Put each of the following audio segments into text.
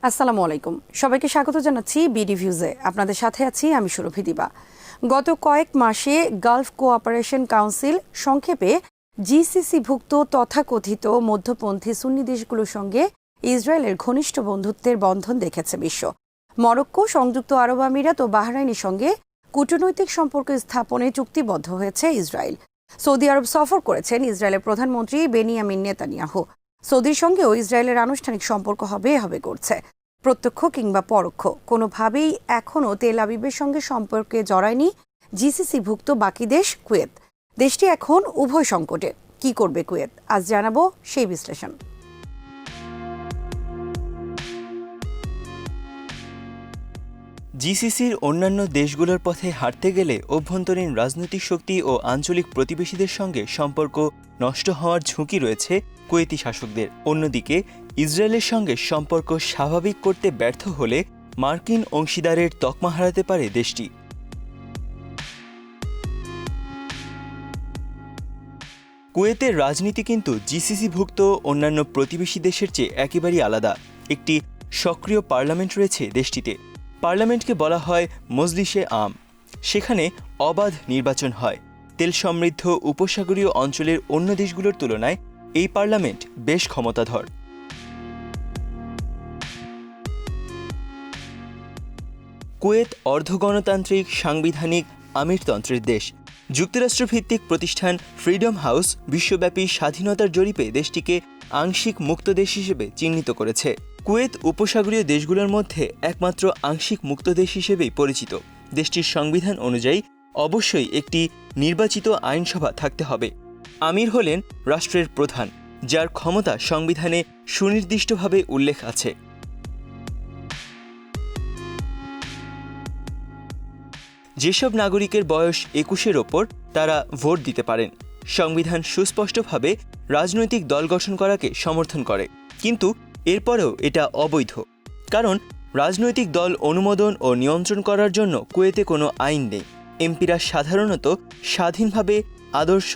আসসালামু আলাইকুম, সবাইকে স্বাগত জানাচ্ছি বিডি ভিউজে। আপনাদের সাথে আছি আমি সুরভি দিবা। গত কয়েক মাসে গালফ কোঅপারেশন কাউন্সিল সংক্ষেপে জিসিসিভুক্ত তথাকথিত মধ্যপন্থী সুন্নি দেশগুলোর সঙ্গে ইসরায়েলের ঘনিষ্ঠ বন্ধুত্বের বন্ধন দেখেছে বিশ্ব। মরক্কো, সংযুক্ত আরব আমিরাত ও বাহরাইনের সঙ্গে কূটনৈতিক সম্পর্ক স্থাপনে চুক্তিবদ্ধ হয়েছে ইসরায়েল। সৌদি আরব সফর করেছেন ইসরায়েলের প্রধানমন্ত্রী বেনিয়ামিন নেতানিয়াহু। সৌদির সঙ্গেও ইসরায়েলের আনুষ্ঠানিক সম্পর্ক হবে করছে। প্রত্যক্ষ কিংবা পরোক্ষ কোনোভাবেই এখনও তেল আবিবের সঙ্গে সম্পর্কে জড়ায়নি জিসিসিভুক্ত বাকি দেশ কুয়েত। দেশটি এখন উভয় সংকটে। কি করবে কুয়েত? আজ জানাবো সেই বিশ্লেষণ। জিসিসির অন্যান্য দেশগুলোর পথে হাঁটতে গেলে অভ্যন্তরীণ রাজনৈতিক শক্তি ও আঞ্চলিক প্রতিবেশীদের সঙ্গে সম্পর্ক নষ্ট হওয়ার ঝুঁকি রয়েছে কুয়েতি শাসকদের। অন্যদিকে ইসরায়েলের সঙ্গে সম্পর্ক স্বাভাবিক করতে ব্যর্থ হলে মার্কিন অংশীদারের তকমা হারাতে পারে দেশটি। কুয়েতের রাজনীতি কিন্তু জিসিসিভুক্ত অন্যান্য প্রতিবেশী দেশের চেয়ে একেবারেই আলাদা। একটি সক্রিয় পার্লামেন্ট রয়েছে দেশটিতে। পার্লামেন্টকে বলা হয় মজলিসে আম। সেখানে অবাধ নির্বাচন হয়। তেল সমৃদ্ধ উপসাগরীয় অঞ্চলের অন্য দেশগুলোর তুলনায় এই পার্লামেন্ট বেশ ক্ষমতাধর। কুয়েত অর্ধগণতান্ত্রিক সাংবিধানিক আমিরতন্ত্রের দেশ। যুক্তরাষ্ট্রভিত্তিক প্রতিষ্ঠান ফ্রিডম হাউস বিশ্বব্যাপী স্বাধীনতার জরিপে দেশটিকে আংশিক মুক্ত দেশ হিসেবে চিহ্নিত করেছে। কুয়েত উপসাগরীয় দেশগুলোর মধ্যে একমাত্র আংশিক মুক্ত দেশ হিসেবেই পরিচিত। দেশটির সংবিধান অনুযায়ী অবশ্যই একটি নির্বাচিত আইনসভা থাকতে হবে। আমির হলেন রাষ্ট্রের প্রধান, যার ক্ষমতা সংবিধানে সুনির্দিষ্টভাবে উল্লেখ আছে। যেসব নাগরিকের বয়স 21-এর ওপর তারা ভোট দিতে পারেন। সংবিধান সুস্পষ্টভাবে রাজনৈতিক দল গঠন করাকে সমর্থন করে, কিন্তু এরপরেও এটা অবৈধ, কারণ রাজনৈতিক দল অনুমোদন ও নিয়ন্ত্রণ করার জন্য কুয়েতে কোনো আইন নেই। এমপিরা সাধারণত স্বাধীনভাবে আদর্শ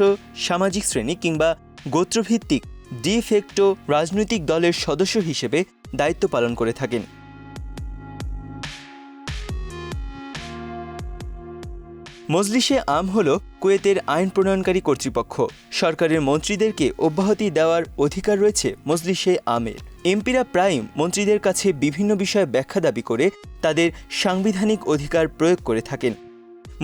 সামাজিক শ্রেণী কিংবা গোত্রভিত্তিক ডি ফ্যাক্টো রাজনৈতিক দলের সদস্য হিসেবে দায়িত্ব পালন করে থাকেন। মজলিসে আম হল কুয়েতের আইন প্রণয়নকারী কর্তৃপক্ষ। সরকারের মন্ত্রীদেরকে অব্যাহতি দেওয়ার অধিকার রয়েছে মজলিসে আমের। এমপিরা প্রায়ই মন্ত্রীদের কাছে বিভিন্ন বিষয়ে ব্যাখ্যা দাবি করে তাদের সাংবিধানিক অধিকার প্রয়োগ করে থাকেন।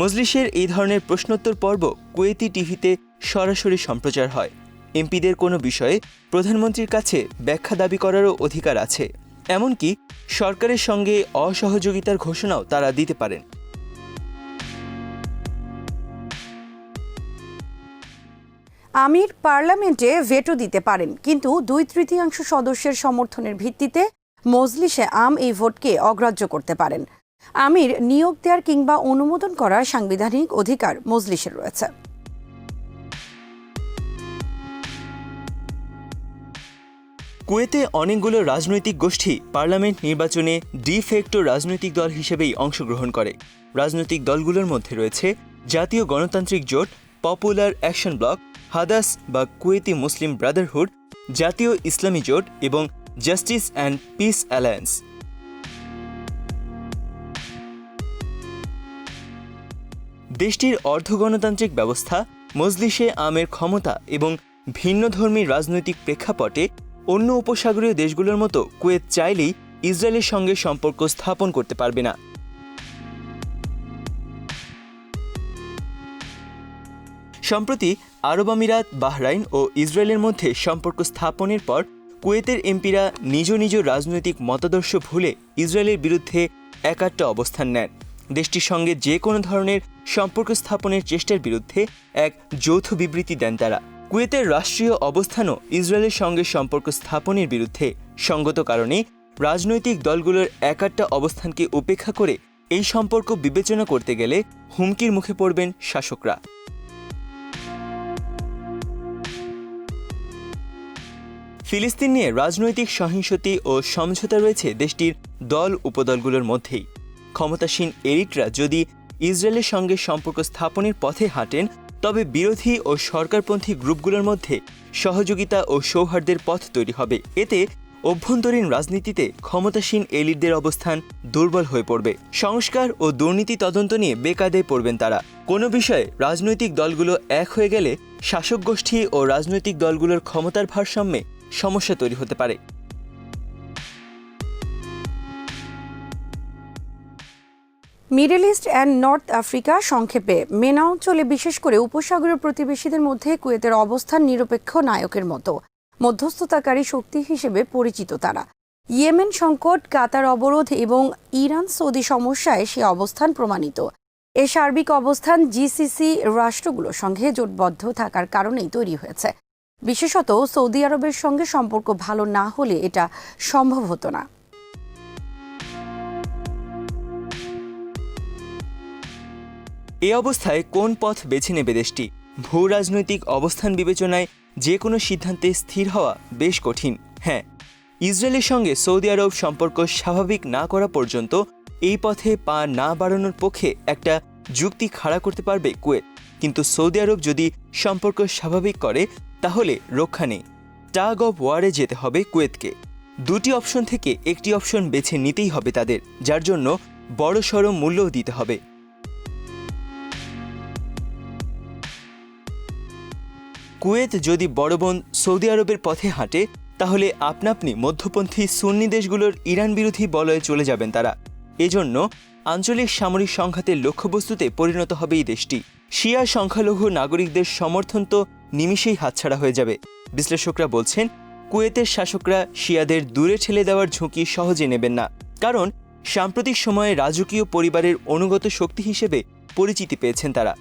মজলিসের এই ধরনের প্রশ্নোত্তর পর্ব কুয়েতি টিভিতে সরাসরি সম্প্রচার হয়। এমপিদের কোনো বিষয়ে প্রধানমন্ত্রীর কাছে ব্যাখ্যা দাবি করারও অধিকার আছে। এমনকি সরকারের সঙ্গে অসহযোগিতার ঘোষণাও তারা দিতে পারেন। আমির পার্লামেন্টে ভেটো দিতে পারেন, কিন্তু 2/3 সদস্যের সমর্থনের ভিত্তিতে মজলিসে আম এই ভোটকে অগ্রাহ্য করতে পারেন। আমির নিয়োগ দেওয়ার কিংবা অনুমোদন করার সাংবিধানিক অধিকার মজলিসের রয়েছে। কুয়েতে অনেকগুলো রাজনৈতিক গোষ্ঠী পার্লামেন্ট নির্বাচনে ডি ফ্যাক্টো রাজনৈতিক দল হিসেবেই অংশগ্রহণ করে। রাজনৈতিক দলগুলোর মধ্যে রয়েছে জাতীয় গণতান্ত্রিক জোট, পপুলার অ্যাকশন ব্লক, হাদাস বা কুয়েতি মুসলিম ব্রাদারহুড, জাতীয় ইসলামী জোট এবং জাস্টিস অ্যান্ড পিস অ্যালায়েন্স। দেশটির অর্ধগণতান্ত্রিক ব্যবস্থা, মজলিসে আমের ক্ষমতা এবং ভিন্নধর্মী রাজনৈতিক প্রেক্ষাপটে অন্য উপসাগরীয় দেশগুলোর মতো কুয়েত চাইলেই ইসরায়েলের সঙ্গে সম্পর্ক স্থাপন করতে পারবে না। সম্প্রতি আরব আমিরাত, বাহরাইন ও ইসরায়েলের মধ্যে সম্পর্ক স্থাপনের পর কুয়েতের এমপিরা নিজ নিজ রাজনৈতিক মতাদর্শ ভুলে ইসরায়েলের বিরুদ্ধে একাট্টা অবস্থান নেন। দেশটির সঙ্গে যে কোনো ধরনের সম্পর্ক স্থাপনের চেষ্টার বিরুদ্ধে এক যৌথ বিবৃতি দেন তারা। কুয়েতের রাষ্ট্রীয় অবস্থানও ইসরায়েলের সঙ্গে সম্পর্ক স্থাপনের বিরুদ্ধে। সঙ্গত কারণে রাজনৈতিক দলগুলোর একাট্টা অবস্থানকে উপেক্ষা করে এই সম্পর্ক বিবেচনা করতে গেলে হুমকির মুখে পড়বেন শাসকরা। ফিলিস্তিন নিয়ে রাজনৈতিক সহিংসতি ও সমঝোতা রয়েছে দেশটির দল উপদলগুলোর মধ্যেই। ক্ষমতাসীন এলিটরা যদি ইসরায়েলের সঙ্গে সম্পর্ক স্থাপনের পথে হাঁটেন, তবে বিরোধী ও সরকারপন্থী গ্রুপগুলোর মধ্যে সহযোগিতা ও সৌহার্দ্যের পথ তৈরি হবে। এতে অভ্যন্তরীণ রাজনীতিতে ক্ষমতাসীন এলিটদের অবস্থান দুর্বল হয়ে পড়বে। সংস্কার ও দুর্নীতি তদন্ত নিয়ে বেকায়দায় পড়বেন তারা। কোনো বিষয়ে রাজনৈতিক দলগুলো এক হয়ে গেলে শাসক গোষ্ঠী ও রাজনৈতিক দলগুলোর ক্ষমতার ভারসাম্যে সমস্যা তৈরি হতে পারে। Middle east and north Africa সংক্ষেপে মেনা অঞ্চলে বিশেষ করে উপসাগরীয় প্রতিবেশীদের মধ্যে কুয়েতের অবস্থান নিরপেক্ষ নায়কের মতো মধ্যস্থতাকারী শক্তি হিসেবে পরিচিত তারা। ইয়েমেন সংকট, কাতার অবরোধ এবং ইরান সৌদি সমস্যায় সে অবস্থান প্রমাণিত। এ সার্বিক অবস্থান জিসিসি রাষ্ট্রগুলোর সঙ্গে জোটবদ্ধ থাকার কারণেই তৈরি হয়েছে। বিশেষত সৌদি আরবের সঙ্গে সম্পর্ক ভালো না হলে এটা সম্ভব হতো না। এ অবস্থায় কোন পথ বেছে নেবে দেশটি? ভূ রাজনৈতিক অবস্থান বিবেচনায় যে কোনো সিদ্ধান্তে স্থির হওয়া বেশ কঠিন। হ্যাঁ, ইসরায়েলের সঙ্গে সৌদি আরব সম্পর্ক স্বাভাবিক না করা পর্যন্ত এই পথে পা না বাড়ানোর পক্ষে একটা যুক্তি খাড়া করতে পারবে কুয়েত। কিন্তু সৌদি আরব যদি সম্পর্ক স্বাভাবিক করে তাহলে রক্ষা নেই। টাগ অব ওয়ারে যেতে হবে কুয়েতকে। দুটি অপশন থেকে একটি অপশন বেছে নিতেই হবে তাদের, যার জন্য বড়সড় মূল্যও দিতে হবে। কুয়েত যদি বড় বোন সৌদি আরবের পথে হাঁটে তাহলে আপনাপনি মধ্যপন্থী সুন্নি দেশগুলোর ইরান বিরোধী বলয়ে চলে যাবেন তারা। এজন্য আঞ্চলিক সামরিক সংঘাতের লক্ষ্যবস্তুতে পরিণত হবে এই দেশটি। শিয়া সংখ্যালঘু নাগরিকদের সমর্থন তো নিমিষেই হাতছাড়া হয়ে যাবে। বিশ্লেষকরা বলছেন, কুয়েতের শাসকরা শিয়াদের দূরে ঠেলে দেওয়ার ঝুঁকি সহজে নেবেন না, কারণ সাম্প্রতিক সময়ে রাজকীয় পরিবারের অনুগত শক্তি হিসেবে পরিচিতি পেয়েছেন তারা।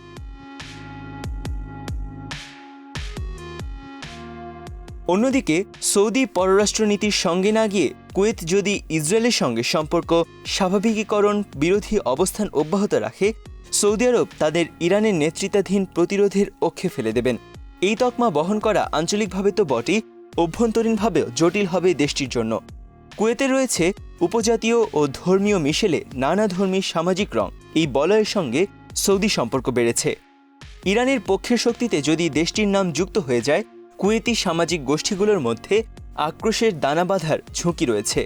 অন্যদিকে সৌদি পররাষ্ট্রনীতির সঙ্গে না গিয়ে কুয়েত যদি ইসরায়েলের সঙ্গে সম্পর্ক স্বাভাবিকীকরণ বিরোধী অবস্থান অব্যাহত রাখে, সৌদি আরব তাদের ইরানের নেতৃত্বাধীন প্রতিরোধের অক্ষে ফেলে দেবেন। এই তকমা বহন করা আঞ্চলিকভাবে তো বটেই, অভ্যন্তরীণভাবেও জটিল হবে দেশটির জন্য। কুয়েতে রয়েছে উপজাতীয় ও ধর্মীয় মিশেলে নানা ধর্মী সামাজিক রং। এই বলয়ের সঙ্গে সৌদি সম্পর্ক বেড়েছে। ইরানের পক্ষের শক্তিতে যদি দেশটির নাম যুক্ত হয়ে যায়, কুয়েতি সামাজিক গোষ্ঠীগুলোর মধ্যে আক্রোশের দানা বাঁধার ঝুঁকি রয়েছে।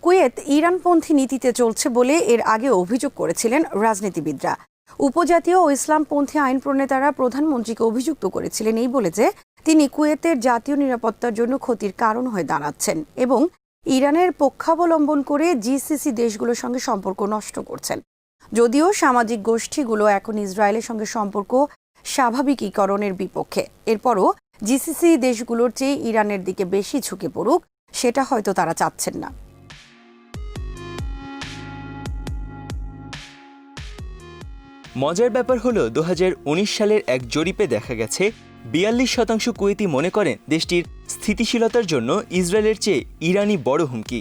কুয়েত ইরানপন্থী নীতিতে চলছে বলে এর আগে অভিযোগ করেছিলেন রাজনীতিবিদরা। উপজাতীয় ও ইসলামপন্থী আইন প্রণেতারা প্রধানমন্ত্রীকে অভিযুক্ত করেছিলেন এই বলে যে তিনি কুয়েতের জাতীয় নিরাপত্তার জন্য ক্ষতির কারণ হয়ে দাঁড়াচ্ছেন এবং ইরানের পক্ষাবলম্বন করে জিসিসি দেশগুলোর সঙ্গে সম্পর্ক নষ্ট করছেন। যদিও সামাজিক গোষ্ঠীগুলো এখন ইসরায়েলের সঙ্গে সম্পর্ক স্বাভাবিকীকরণের বিপক্ষে, এরপরও জিসিসি দেশগুলোর চেয়ে ইরানের দিকে বেশি ঝুঁকে পড়ুক সেটা হয়তো তারা চাচ্ছেন না। মজার ব্যাপার হলো 2019 সালের এক জরিপে দেখা গেছে 42% কুয়েতি মনে করেন দেশটির স্থিতিশীলতার জন্য ইসরায়েলের চেয়ে ইরানি বড় হুমকি।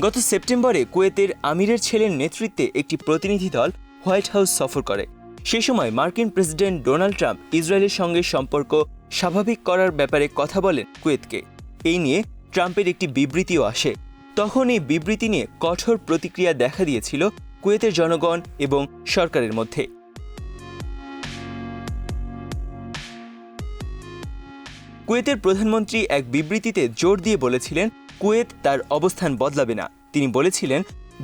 গত সেপ্টেম্বরে কুয়েতের আমিরের ছেলের নেতৃত্বে একটি প্রতিনিধি দল হোয়াইট হাউস সফর করে। সে সময় মার্কিন প্রেসিডেন্ট ডোনাল্ড ট্রাম্প ইসরায়েলের সঙ্গে সম্পর্ক স্বাভাবিক করার ব্যাপারে কথা বলেন কুয়েতকে। এই নিয়ে ট্রাম্পের একটি বিবৃতিও আসে। তখন এই বিবৃতি নিয়ে কঠোর প্রতিক্রিয়া দেখা দিয়েছিল কুয়েতের জনগণ এবং সরকারের মধ্যে। কুয়েতের প্রধানমন্ত্রী এক বিবৃতিতে জোর দিয়ে বলেছিলেন কুয়েত তার অবস্থান বদলাবে না। তিনি বলেছিলেন,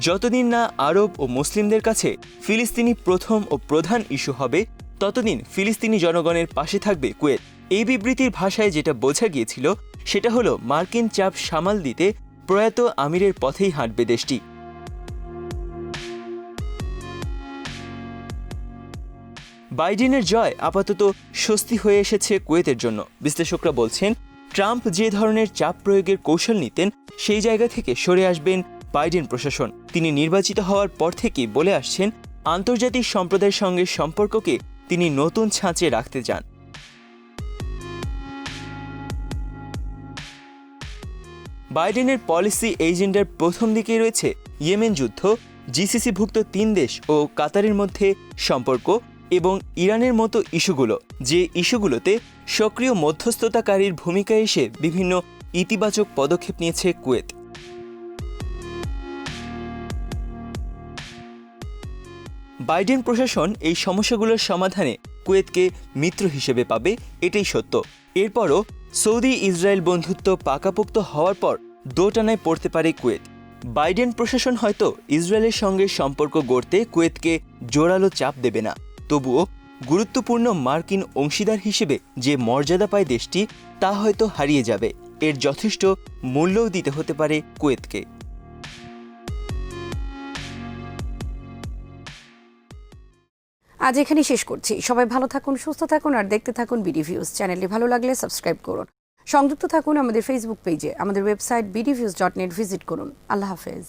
যতদিন না আরব ও মুসলিমদের কাছে ফিলিস্তিনি প্রথম ও প্রধান ইস্যু হবে, ততদিন ফিলিস্তিনি জনগণের পাশে থাকবে কুয়েত। এই বিবৃতির ভাষায় যেটা বোঝা গিয়েছিল সেটা হলো মার্কিন চাপ সামাল দিতে প্রয়াত আমিরের পথেই হাঁটবে দেশটি। বাইডেনের জয় আপাতত স্বস্তি হয়ে এসেছে কুয়েতের জন্য। বিশ্লেষকরা বলছেন, ট্রাম্প যে ধরনের চাপ প্রয়োগের কৌশল নিতেন সেই জায়গা থেকে সরে আসবেন বাইডেন প্রশাসন। তিনি নির্বাচিত হওয়ার পর থেকেই বলে আসছেন আন্তর্জাতিক সম্প্রদায়ের সঙ্গে সম্পর্ককে তিনি নতুন ছাঁচে রাখতে চান। বাইডেনের পলিসি এজেন্ডার প্রথম দিকেই রয়েছে ইয়েমেন যুদ্ধ, জিসিসিভুক্ত 3 দেশ ও কাতারের মধ্যে সম্পর্ক এবং ইরানের মতো ইস্যুগুলো, যে ইস্যুগুলোতে সক্রিয় মধ্যস্থতাকারীর ভূমিকায় এসে বিভিন্ন ইতিবাচক পদক্ষেপ নিয়েছে কুয়েত। বাইডেন প্রশাসন এই সমস্যাগুলোর সমাধানে কুয়েতকে মিত্র হিসেবে পাবে, এটাই সত্য। এরপরও সৌদি ইসরায়েল বন্ধুত্ব পাকাপোক্ত হওয়ার পর দোটানায় পড়তে পারে কুয়েত। বাইডেন প্রশাসন হয়তো ইসরায়েলের সঙ্গে সম্পর্ক গড়তে কুয়েতকে জোরালো চাপ দেবে না, তবুও গুরুত্বপূর্ণ মার্কিন অংশীদার হিসেবে যে মর্যাদা পায় দেশটি তা হয়তো হারিয়ে যাবে। এর যথেষ্ট মূল্যও দিতে হতে পারে কুয়েতকে। আজ এখানেই শেষ করছি। সবাই ভালো থাকুন, সুস্থ থাকুন আর দেখতে থাকুন বিডি ভিউজ। চ্যানেলটি ভালো লাগলে সাবস্ক্রাইব করুন। সংযুক্ত থাকুন আমাদের ফেসবুক পেজে। আমাদের ওয়েবসাইট bdviews.net ভিজিট করুন। আল্লাহ হাফেজ।